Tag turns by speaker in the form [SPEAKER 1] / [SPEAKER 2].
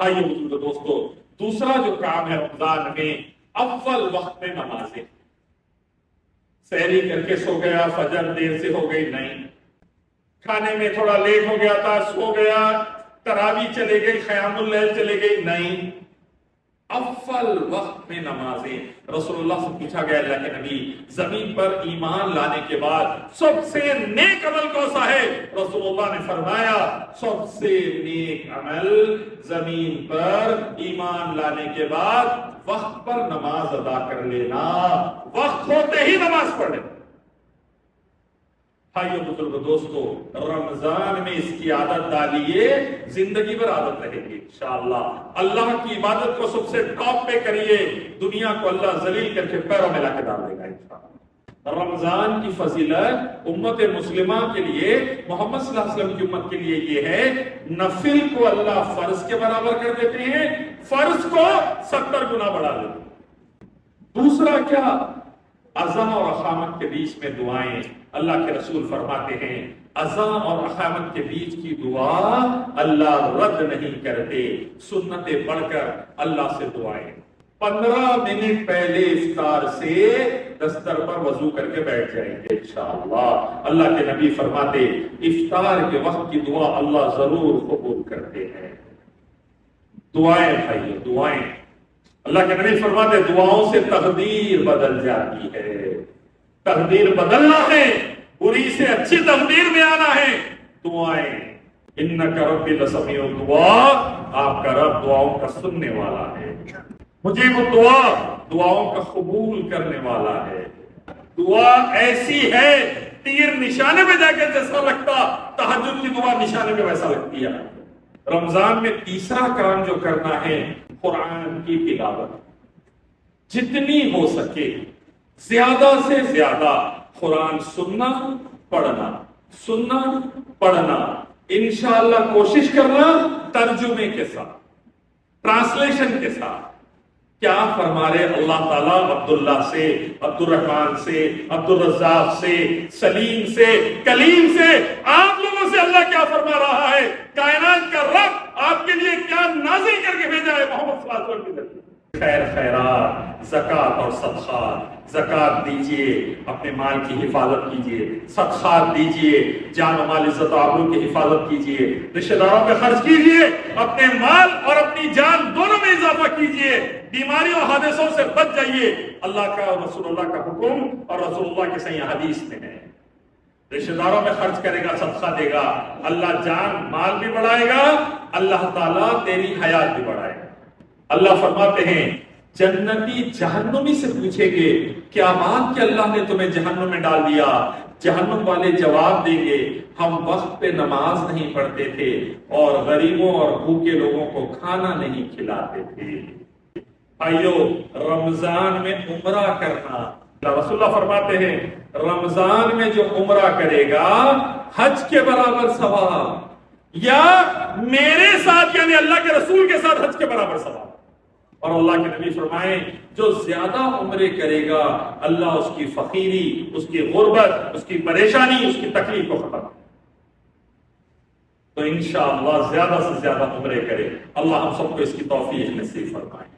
[SPEAKER 1] بھائیو بزرگ دوستو، دوسرا جو کام ہے رمضان میں، اول وقت میں نمازیں. سحری کر کے سو گیا، فجر دیر سے ہو گئی، نہیں. کھانے میں تھوڑا لیٹ ہو گیا تھا، سو گیا، تراویح چلے گئی، قیام اللیل چلے گئی، نہیں. اول وقت میں نمازیں. رسول اللہ سے پوچھا گیا اللہ کے نبی، زمین پر ایمان لانے کے بعد سب سے نیک عمل کون سا ہے؟ رسول اللہ نے فرمایا سب سے نیک عمل زمین پر ایمان لانے کے بعد وقت پر نماز ادا کر لینا، وقت ہوتے ہی نماز پڑھ لینا. بھائیو بزرگ دوستو، رمضان میں اس کی عادت ڈالیے، زندگی بھر عادت رہے گی انشاءاللہ. اللہ کی عبادت کو سب سے ٹاپ پہ کریے، دنیا کو اللہ ذلیل کر کے پیروں میں لا کے ڈال دے گا انشاءاللہ. رمضان کی فضیلت امت مسلمہ کے لیے، محمد صلی اللہ علیہ وسلم کی امت کے لیے یہ ہے، نفل کو اللہ فرض کے برابر کر دیتے ہیں، فرض کو 70 گنا بڑھا دیتے ہیں. دوسرا کیا؟ اذان اور اقامت کے بیچ میں دعائیں. اللہ کے رسول فرماتے ہیں اذان اور اقامت کے بیچ کی دعا اللہ رد نہیں کرتے. سنتیں پڑھ کر اللہ سے دعائیں. 15 منٹ پہلے افطار سے دستر پر وضو کر کے بیٹھ جائیں گے انشاءاللہ. اللہ کے نبی فرماتے افطار کے وقت کی دعا اللہ ضرور قبول کرتے ہیں. دعائیں بھائی، دعائیں. اللہ کے نبی فرماتے دعاؤں سے تقدیر بدل جاتی ہے. تقدیر بدلنا ہے، بری سے اچھی تقدیر میں آنا ہے. دعائیں. انک ربی لسمیع الدعاء، آپ کا رب دعاؤں کا سننے والا ہے. مجیب الدعاء، دعاؤں کا قبول کرنے والا ہے. دعا ایسی ہے تیر نشانے پہ جا کے جیسا لگتا، تہجد کی دعا نشانے پہ ویسا لگتی ہے. رمضان میں تیسرا کام جو کرنا ہے، قرآن کی تلاوت. جتنی ہو سکے زیادہ سے زیادہ قرآن سننا پڑھنا، سننا پڑھنا. انشاءاللہ کوشش کرنا ترجمے کے ساتھ، ٹرانسلیشن کے ساتھ. کیا فرما رہے اللہ تعالیٰ عبداللہ سے، عبد الرحمن سے، عبد الرزاق سے، سلیم سے، کلیم سے، آپ لوگوں سے اللہ کیا فرما رہا ہے؟ کائنات کا رب آپ کے لیے کیا نازل کر کے بھیجا ہے محمد صلی اللہ علیہ وسلم کی طرف. خیر خیرات، زکوٰۃ اور صدقات. زکوٰۃ دیجئے، اپنے مال کی حفاظت کیجئے. صدقات دیجئے، جان و مال عزت و آبرو کی حفاظت کیجئے. رشتہ داروں پہ خرچ کیجئے، اپنے مال اور اپنی جان دونوں میں اضافہ کیجئے. بیماریوں اور حادثوں سے بچ جائیے. اللہ کا اور رسول اللہ کا حکم اور رسول اللہ کے صحیح حدیث میں ہے. رشتہ داروں میں خرچ کرے گا، صدقہ دے گا، اللہ جان مال بھی بڑھائے گا، اللہ تعالیٰ تیری حیات بھی بڑھائے گا. اللہ فرماتے ہیں جنتی جہنمی سے پوچھیں گے کیا بات کہ اللہ نے تمہیں جہنم میں ڈال دیا؟ جہنم والے جواب دیں گے ہم وقت پہ نماز نہیں پڑھتے تھے اور غریبوں اور بھوکے لوگوں کو کھانا نہیں کھلاتے تھے. بھائیو، رمضان میں عمرہ کرنا. رسول اللہ فرماتے ہیں رمضان میں جو عمرہ کرے گا حج کے برابر ثواب، یا میرے ساتھ یعنی اللہ کے رسول کے ساتھ حج کے برابر ثواب. اور اللہ کے نبی فرمائیں جو زیادہ عمرے کرے گا اللہ اس کی فقیری، اس کی غربت، اس کی پریشانی، اس کی تکلیف کو ختم. تو انشاءاللہ زیادہ سے زیادہ عمرے کرے. اللہ ہم سب کو اس کی توفیق نصیب فرمائے.